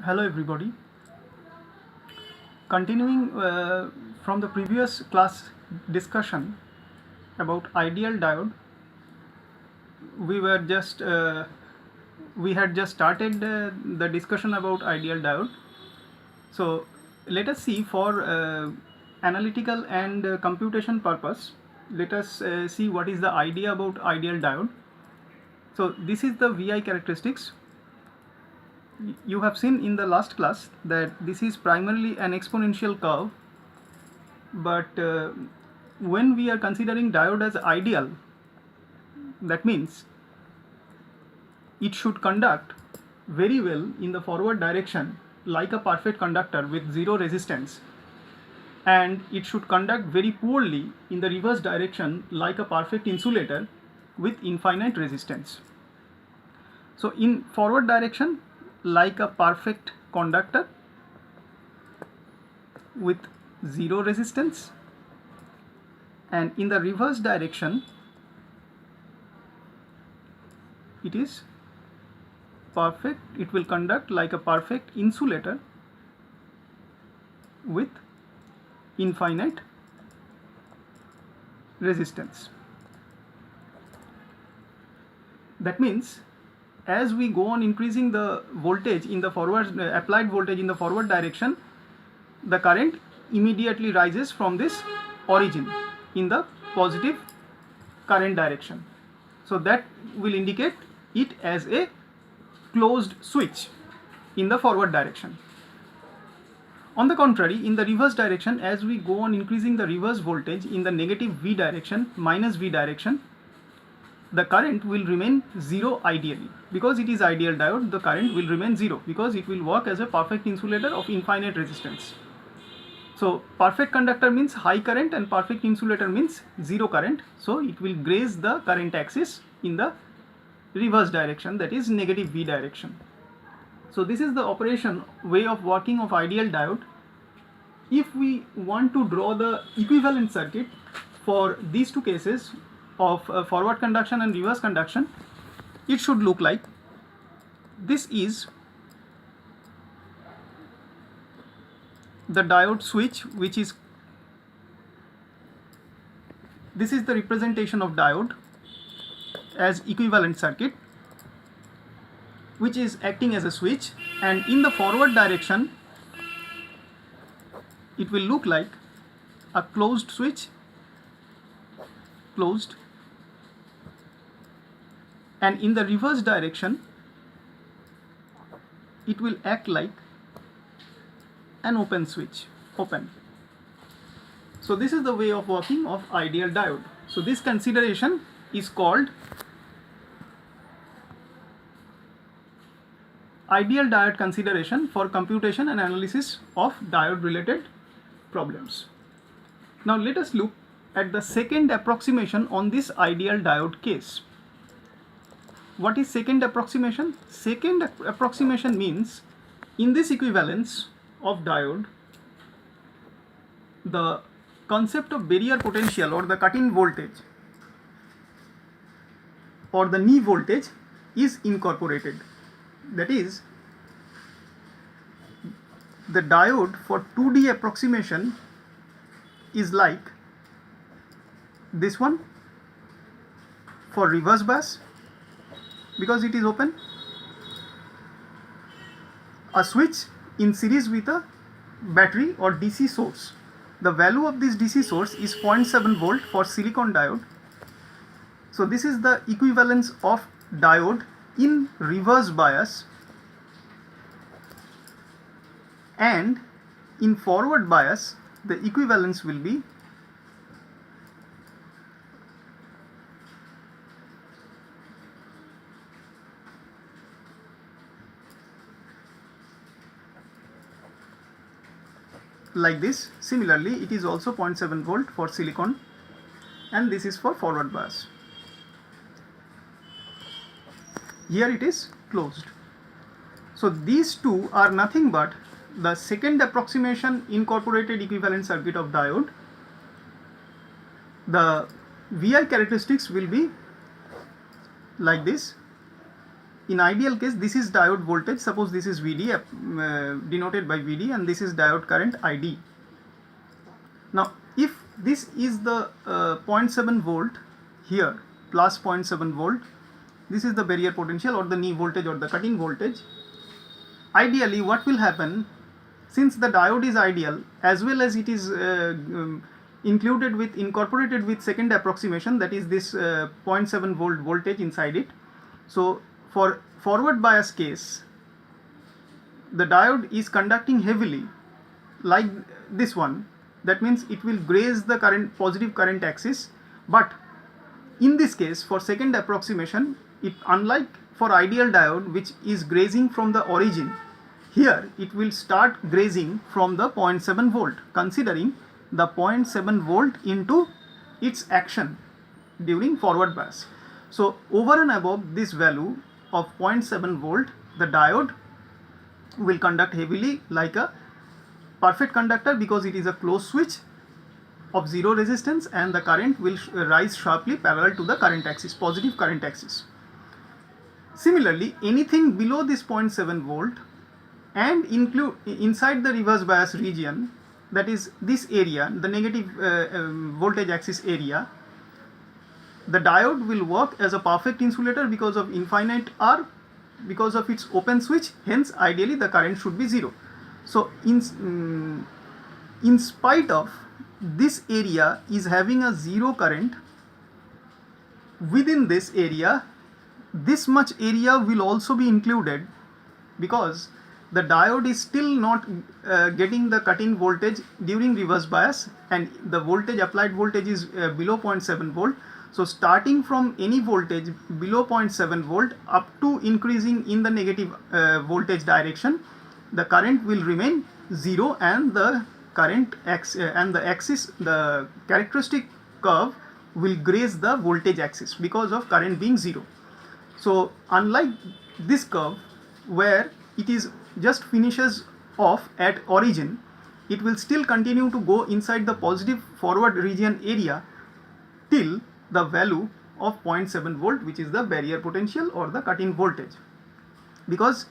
Hello everybody. Continuing from the previous class discussion about ideal diode, we were just we had just started the discussion about ideal diode. So let us see for analytical and computation purpose. Let us see what is the idea about ideal diode. So this is the VI characteristics. You have seen in the last class that this is primarily an exponential curve, but when we are considering diode as ideal, that means it should conduct very well in the forward direction like a perfect conductor with zero resistance, and it should conduct very poorly in the reverse direction like a perfect insulator with infinite resistance. So in forward direction, like a perfect conductor with zero resistance, and in the reverse direction it is perfect, it will conduct like a perfect insulator with infinite resistance. That means as we go on increasing the voltage in the forward applied voltage in the forward direction, the current immediately rises from this origin in the positive current direction. So that will indicate it as a closed switch in the forward direction. On the contrary, in the reverse direction, as we go on increasing the reverse voltage in the negative V direction, minus V direction, the current will remain zero ideally. Because it is ideal diode, the current will remain zero because it will work as a perfect insulator of infinite resistance. So perfect conductor means high current and perfect insulator means zero current. So it will graze the current axis in the reverse direction, that is negative V direction. So this is the operation way of working of ideal diode. If we want to draw the equivalent circuit for these two cases of forward conduction and reverse conduction, it should look like this. Is the diode switch, which is this is the representation of diode as equivalent circuit, which is acting as a switch, and in the forward direction it will look like a closed switch, closed, and in the reverse direction it will act like an open switch, open. So this is the way of working of ideal diode. So this consideration is called ideal diode consideration for computation and analysis of diode related problems. Now let us look at the second approximation on this ideal diode case. What is second approximation? Second approximation means in this equivalence of diode, the concept of barrier potential or the cut-in voltage or the knee voltage is incorporated. That is, the diode for 2D approximation is like this one for reverse bias because it is open, a switch in series with a battery or DC source. The value of this DC source is 0.7 volt for silicon diode. So this is the equivalence of diode in reverse bias, and in forward bias the equivalence will be like this. Similarly, it is also 0.7 volt for silicon, and this is for forward bias. Here it is closed. So these two are nothing but the second approximation incorporated equivalent circuit of diode. The VI characteristics will be like this. in ideal case, this is diode voltage. Suppose this is VD, denoted by VD, and this is diode current ID. Now, if this is the 0.7 volt here, plus 0.7 volt, this is the barrier potential or the knee voltage or the cutting voltage. Ideally, what will happen, since the diode is ideal, as well as it is incorporated with second approximation, that is this 0.7 volt voltage inside it. So for forward bias case, the diode is conducting heavily like this one. That means it will graze the current, positive current axis. But in this case, for second approximation, it, unlike for ideal diode which is grazing from the origin, here it will start grazing from the 0.7 volt, considering the 0.7 volt into its action during forward bias. So over and above this value of 0.7 volt, the diode will conduct heavily like a perfect conductor, because it is a closed switch of zero resistance, and the current will rise sharply parallel to the current axis, positive current axis. Similarly, anything below this 0.7 volt and include inside the reverse bias region, that is this area, the negative voltage axis area, the diode will work as a perfect insulator because of infinite R, because of its open switch. Hence, ideally the current should be zero. So in spite of this area is having a zero current, within this area, this much area will also be included, because the diode is still not getting the cut-in voltage during reverse bias, and the voltage, applied voltage, is below 0.7 volt. So starting from any voltage below 0.7 volt up to increasing in the negative voltage direction, the current will remain zero, and the current and the axis, the characteristic curve, will graze the voltage axis because of current being zero. So unlike this curve where it is just finishes off at origin, it will still continue to go inside the positive forward region area till the value of 0.7 volt, which is the barrier potential or the cut-in voltage. Because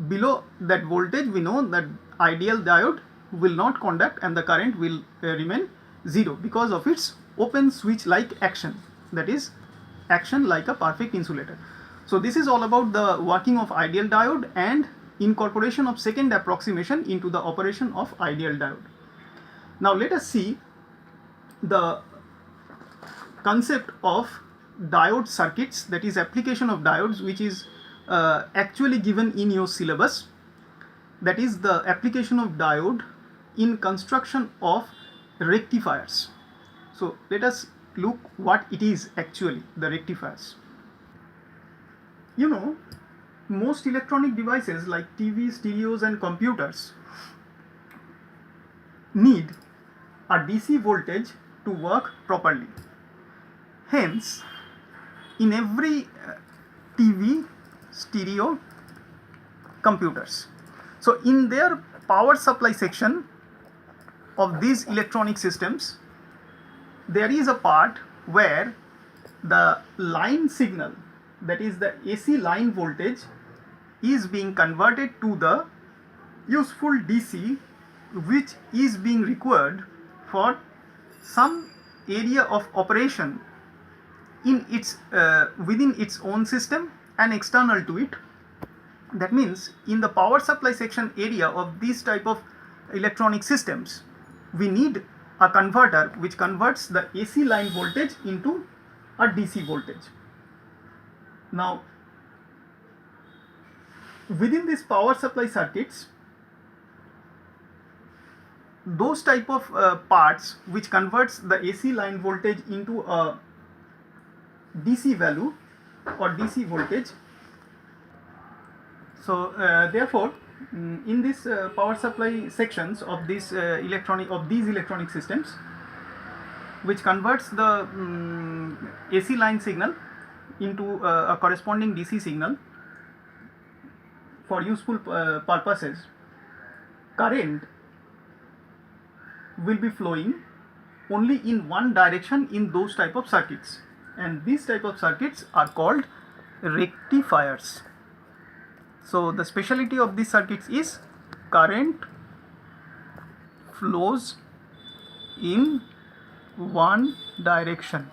below that voltage, we know that ideal diode will not conduct and the current will remain zero because of its open switch like action, that is action like a perfect insulator. So this is all about the working of ideal diode and incorporation of second approximation into the operation of ideal diode. Now let us see the concept of diode circuits, that is application of diodes, which is actually given in your syllabus. That is the application of diode in construction of rectifiers. So let us look what it is actually, the rectifiers. You know, most electronic devices like TV, stereos and computers need a DC voltage to work properly. Hence, in every TV, stereo, computers, so in their power supply section of these electronic systems, there is a part where the line signal, that is the AC line voltage, is being converted to the useful DC, which is being required for some area of operation in its within its own system and external to it. That means in the power supply section area of these type of electronic systems, we need a converter which converts the AC line voltage into a DC voltage. Now within these power supply circuits, those type of parts which converts the AC line voltage into a DC value or DC voltage. So therefore in this power supply sections of this these electronic systems, which converts the AC line signal into a corresponding DC signal for useful purposes, current will be flowing only in one direction in those type of circuits, and these type of circuits are called rectifiers. So the speciality of these circuits is current flows in one direction,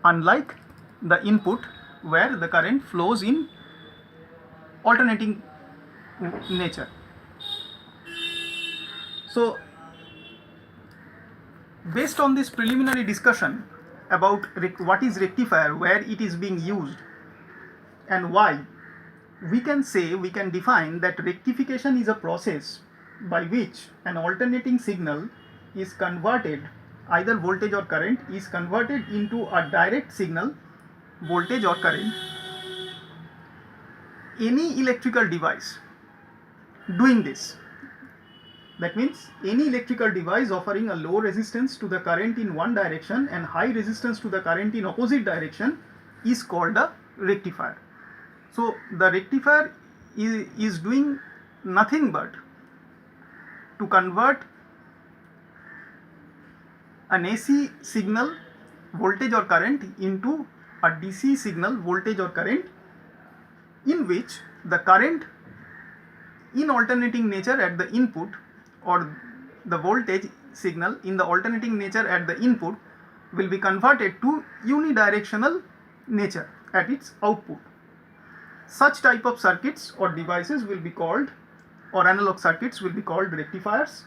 unlike the input where the current flows in alternating nature. So based on this preliminary discussion about what is rectifier, where it is being used and why, we can define that rectification is a process by which an alternating signal is converted, either voltage or current is converted into a direct signal, voltage or current. Any electrical device doing this, that means any electrical device offering a low resistance to the current in one direction and high resistance to the current in opposite direction, is called a rectifier. So the rectifier is doing nothing but to convert an AC signal, voltage or current, into a DC signal, voltage or current, in which the current in alternating nature at the input, or the voltage signal in the alternating nature at the input, will be converted to unidirectional nature at its output. Such type of circuits or devices will be called, or analog circuits will be called, rectifiers.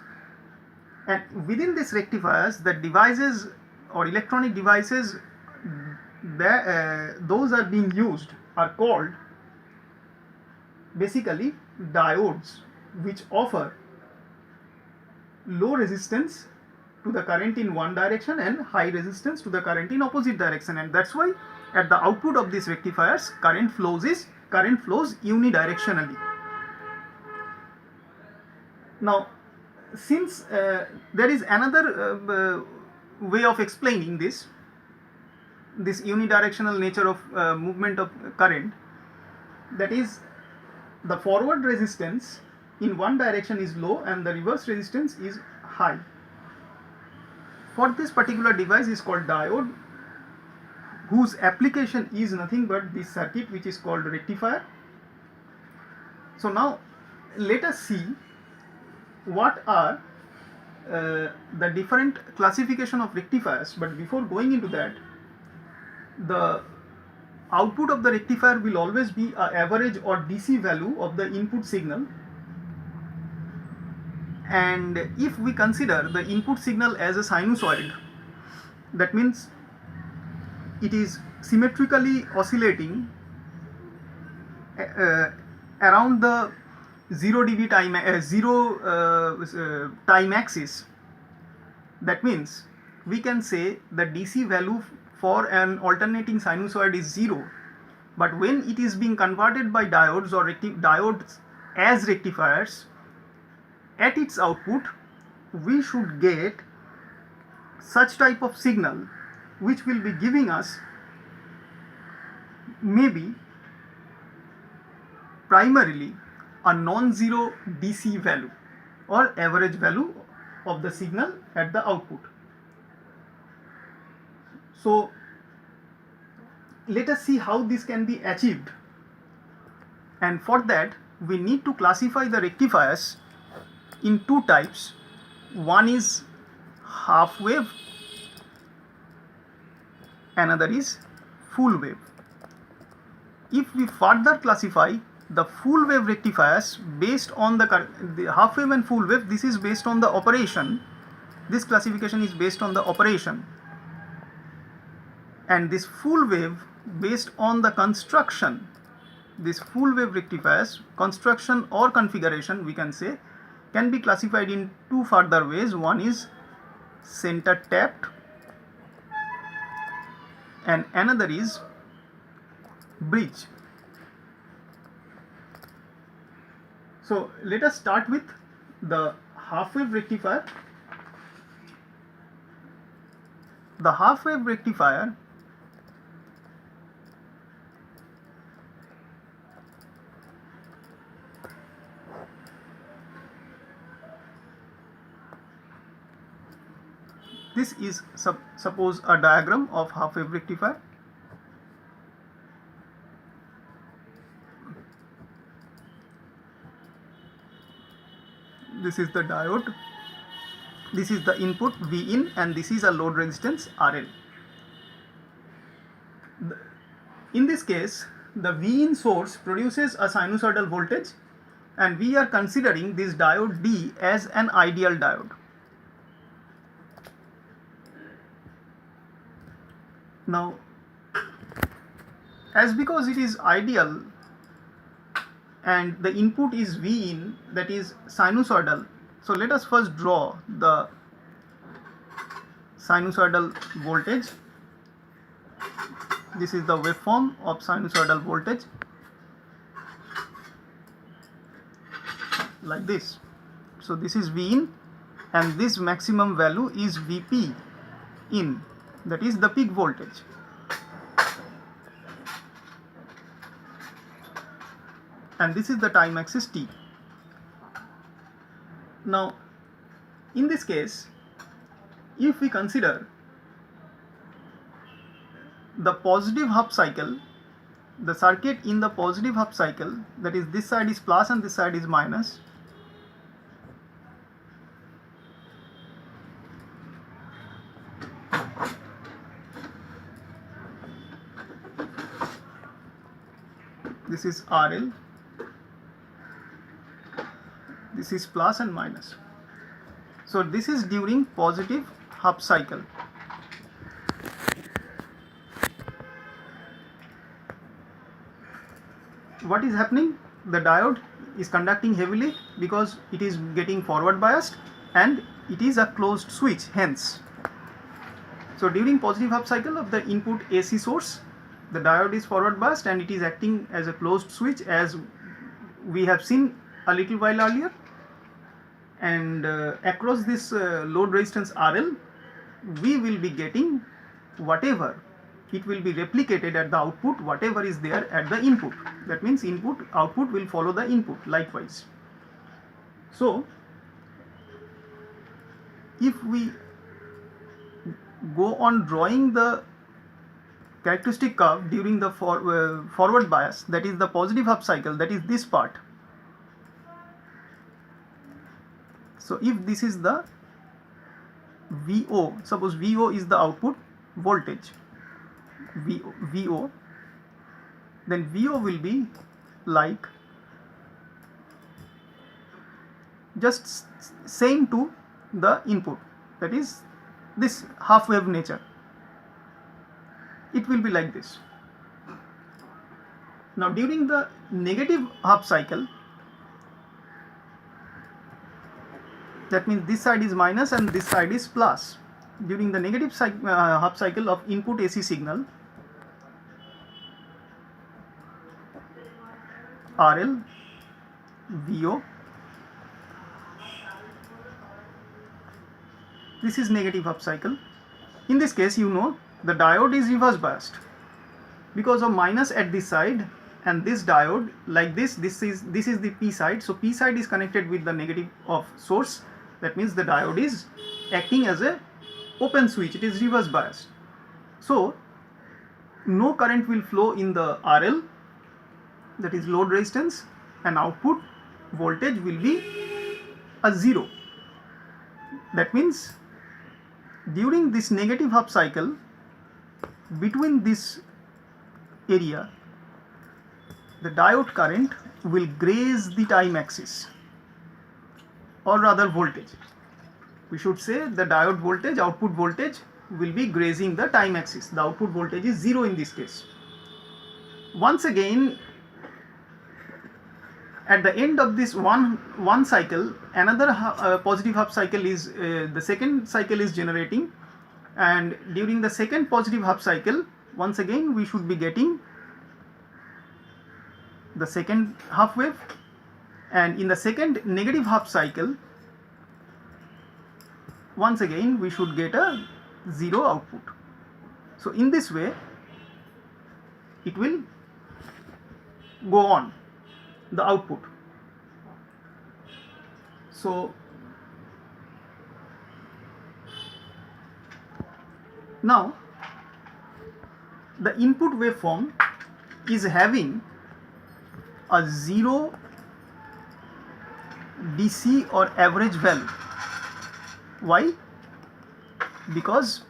And within these rectifiers, the devices or electronic devices those are being used are called basically diodes, which offer low resistance to the current in one direction and high resistance to the current in opposite direction, and that's why at the output of these rectifiers current flows unidirectionally. Now, since there is another way of explaining this unidirectional nature of movement of current, that is, the forward resistance in one direction is low and the reverse resistance is high. For this particular device is called diode, whose application is nothing but this circuit which is called rectifier. So now let us see what are the different classification of rectifiers, but before going into that, the output of the rectifier will always be an average or DC value of the input signal. And if we consider the input signal as a sinusoid, that means it is symmetrically oscillating around the 0 dB time axis. That means we can say the DC value for an alternating sinusoid is 0, but when it is being converted by diodes or diodes as rectifiers, at its output we should get such type of signal which will be giving us maybe primarily a non-zero DC value or average value of the signal at the output. So let us see how this can be achieved, and for that we need to classify the rectifiers in two types. One is half wave, another is full wave. If we further classify the full wave rectifiers based on the half wave and full wave, this is based on the operation. This classification is based on the operation, and this full wave based on the construction. This full wave rectifiers construction or configuration, we can say, can be classified in two further ways. One is center tapped and another is bridge. So let us start with the half wave rectifier. The half wave rectifier this is suppose a diagram of half wave rectifier. This is the diode, this is the input V in, and this is a load resistance RL. In this case, the V in source produces a sinusoidal voltage, and we are considering this diode D as an ideal diode. Now, as because it is ideal and the input is V in, that is sinusoidal, so let us first draw the sinusoidal voltage. This is the waveform of sinusoidal voltage, like this. So this is V in, and this maximum value is Vp in, that is the peak voltage. And this is the time axis t. Now, in this case, if we consider the positive half cycle, the circuit in the positive half cycle, that is this side is plus and this side is minus, this is RL, this is plus and minus. So this is during positive half cycle. What is happening? The diode is conducting heavily because it is getting forward biased and it is a closed switch, hence. So during positive half cycle of the input AC source, the diode is forward biased and it is acting as a closed switch, as we have seen a little while earlier. And across this load resistance RL, we will be getting whatever, it will be replicated at the output, whatever is there at the input. That means input, output will follow the input likewise. So if we go on drawing the characteristic curve during the forward bias, that is the positive half cycle, that is this part. So if this is the VO, suppose VO is the output voltage, VO, then VO will be like just same to the input, that is this half wave nature. It will be like this. Now during the negative half cycle, that means this side is minus and this side is plus. During the negative half cycle of input AC signal, RL, VO, this is negative half cycle. In this case, you know the diode is reverse biased because of minus at this side, and this diode like this is the P side. So P side is connected with the negative of source. That means the diode is acting as a open switch, it is reverse biased. So no current will flow in the RL, that is load resistance, and output voltage will be a 0. That means during this negative half cycle, between this area, the diode current will graze the time axis, or rather voltage. We should say the diode voltage, output voltage will be grazing the time axis. The output voltage is 0 in this case. Once again, at the end of this one cycle, another positive half cycle is the second cycle is generating, and during the second positive half cycle, once again we should be getting the second half wave, and in the second negative half cycle, once again we should get a 0 output. So in this way it will go on, the output. So now the input waveform is having a 0 DC or average value. Why? Because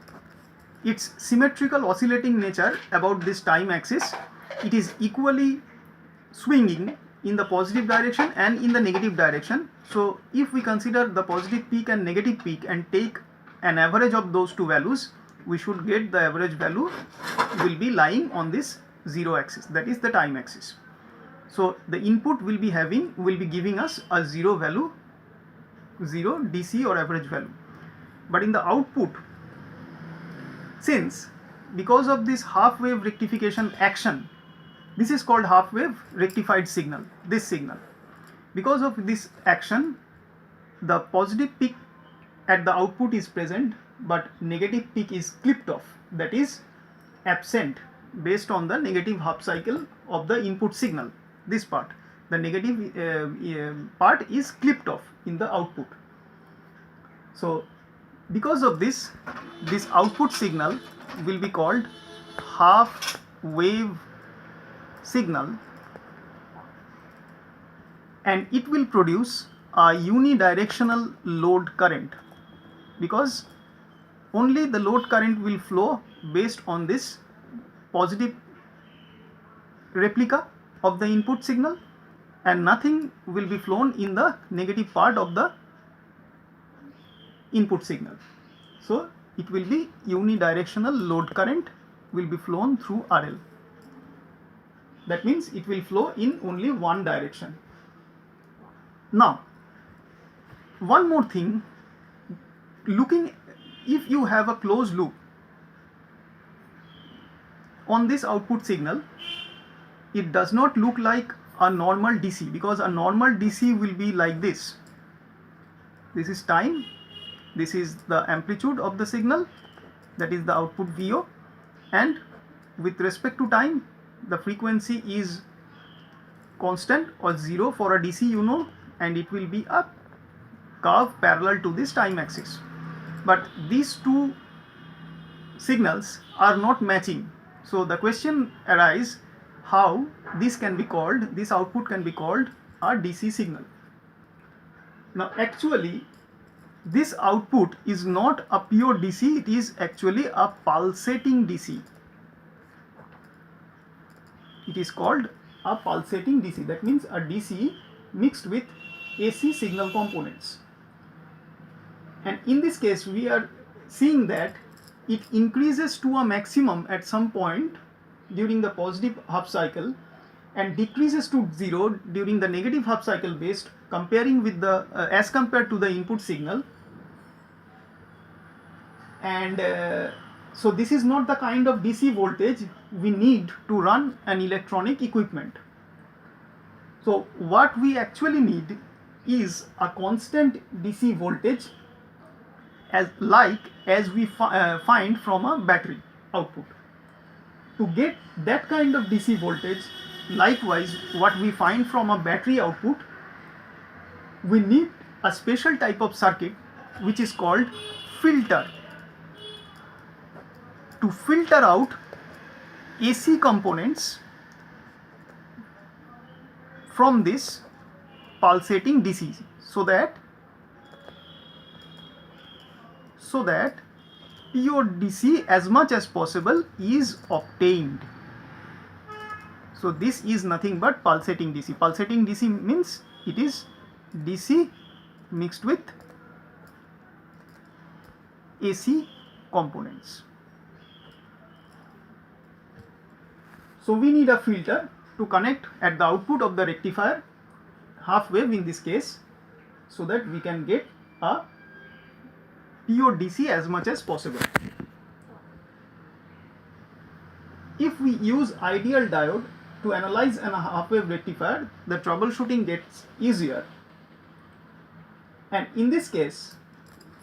its symmetrical oscillating nature about this time axis, it is equally swinging in the positive direction and in the negative direction. So if we consider the positive peak and negative peak and take an average of those two values, we should get the average value will be lying on this zero axis, that is the time axis. So the input will be giving us a zero value, zero DC or average value. But in the output, since because of this half wave rectification action, this is called half wave rectified signal, this signal. Because of this action, the positive peak at the output is present, but negative peak is clipped off, that is absent based on the negative half cycle of the input signal. This part, the negative part is clipped off in the output. So because of this, this output signal will be called half wave signal, and it will produce a unidirectional load current, because only the load current will flow based on this positive replica of the input signal, and nothing will be flown in the negative part of the input signal. So it will be unidirectional load current will be flown through RL. That means it will flow in only one direction. Now, one more thing, if you have a closed loop on this output signal, it does not look like a normal DC, because a normal DC will be like this. This is time, this is the amplitude of the signal, that is the output VO, and with respect to time, the frequency is constant or zero for a DC, you know, and it will be a curve parallel to this time axis. But these two signals are not matching. So the question arises, how this can be called, this output can be called a DC signal. Now actually this output is not a pure DC, it is actually a pulsating DC. It is called a pulsating DC. That means a DC mixed with AC signal components. And in this case we are seeing that it increases to a maximum at some point during the positive half cycle and decreases to zero during the negative half cycle based comparing with the as compared to the input signal. And so this is not the kind of DC voltage we need to run an electronic equipment. So what we actually need is a constant DC voltage as we find from a battery output. To get that kind of DC voltage, likewise what we find from a battery output, we need a special type of circuit which is called filter. To filter out AC components from this pulsating DC so that pure DC as much as possible is obtained. So this is nothing but pulsating DC. Pulsating DC means it is DC mixed with AC components. So we need a filter to connect at the output of the rectifier, half wave in this case, so that we can get a pure DC as much as possible. If we use ideal diode to analyze a half wave rectifier, the troubleshooting gets easier. And in this case,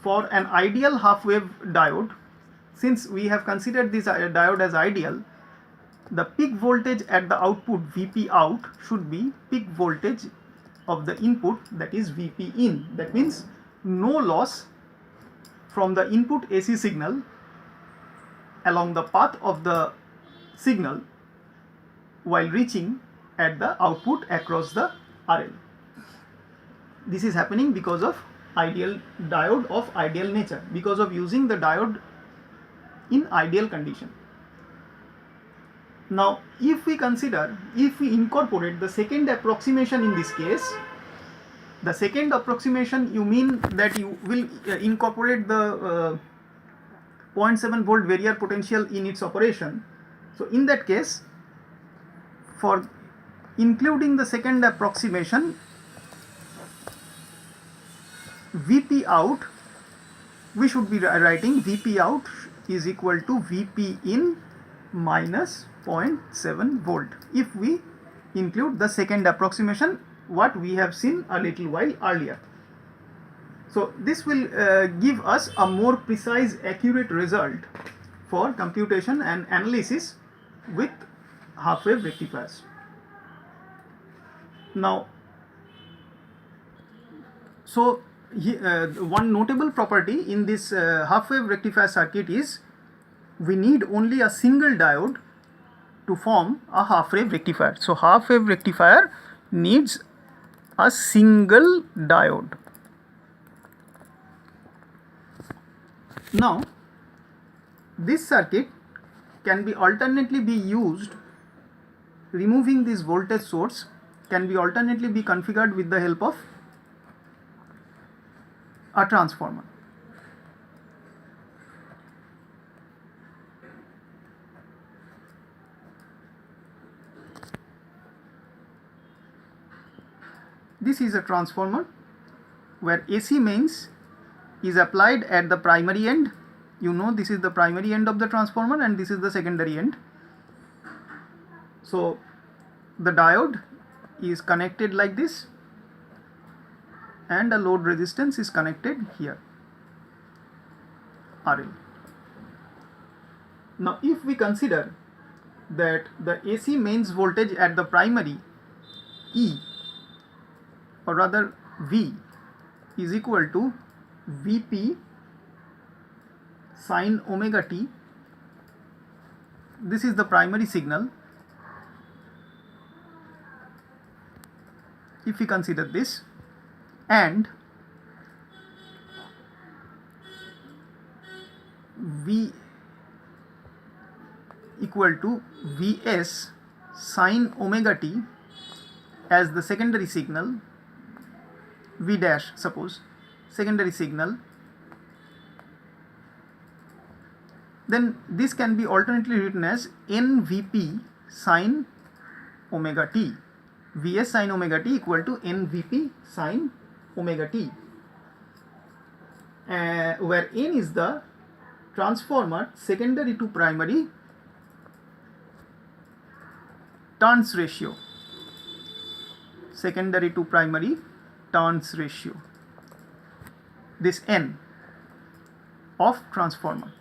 for an ideal half wave diode, since we have considered this diode as ideal, the peak voltage at the output Vp out should be peak voltage of the input, that is Vp in. That means no loss from the input AC signal along the path of the signal while reaching at the output across the RL. This is happening because of ideal diode of ideal nature, because of using the diode in ideal condition. Now if we incorporate the second approximation in this case, the second approximation, you mean that you will incorporate the 0.7 volt barrier potential in its operation. So in that case, for including the second approximation, Vp out, we should be writing Vp out is equal to Vp in minus 0.7 volt if we include the second approximation what we have seen a little while earlier. So this will give us a more precise, accurate result for computation and analysis with half wave rectifiers. Now, so one notable property in this half wave rectifier circuit is we need only a single diode to form a half wave rectifier. So half wave rectifier needs a single diode. Now this circuit can be alternately be used, removing this voltage source can be alternately be configured with the help of a transformer. This is a transformer where AC mains is applied at the primary end. You know, this is the primary end of the transformer and this is the secondary end. So the diode is connected like this and a load resistance is connected here, RL. Now if we consider that the AC mains voltage at the primary, E, or rather V, is equal to Vp sine omega t, this is the primary signal. If we consider this, and V equal to Vs sine omega t as the secondary signal, V dash suppose secondary signal, then this can be alternately written as NVP sine omega t, Vs sine omega t equal to NVP sine omega t, where N is the transformer secondary to primary turns ratio, secondary to primary turns ratio, this N of transformer.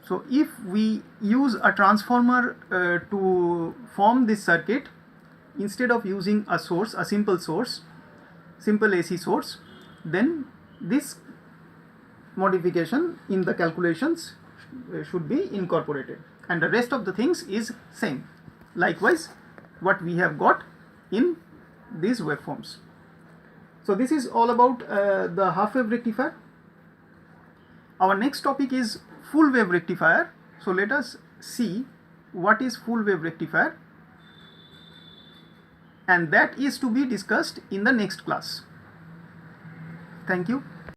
So if we use a transformer to form this circuit, instead of using a source, a simple source, simple AC source, then this modification in the calculations should be incorporated, and the rest of the things is same. Likewise, what we have got in these waveforms. So this is all about the half wave rectifier. Our next topic is full wave rectifier. So let us see what is full wave rectifier, and that is to be discussed in the next class. Thank you.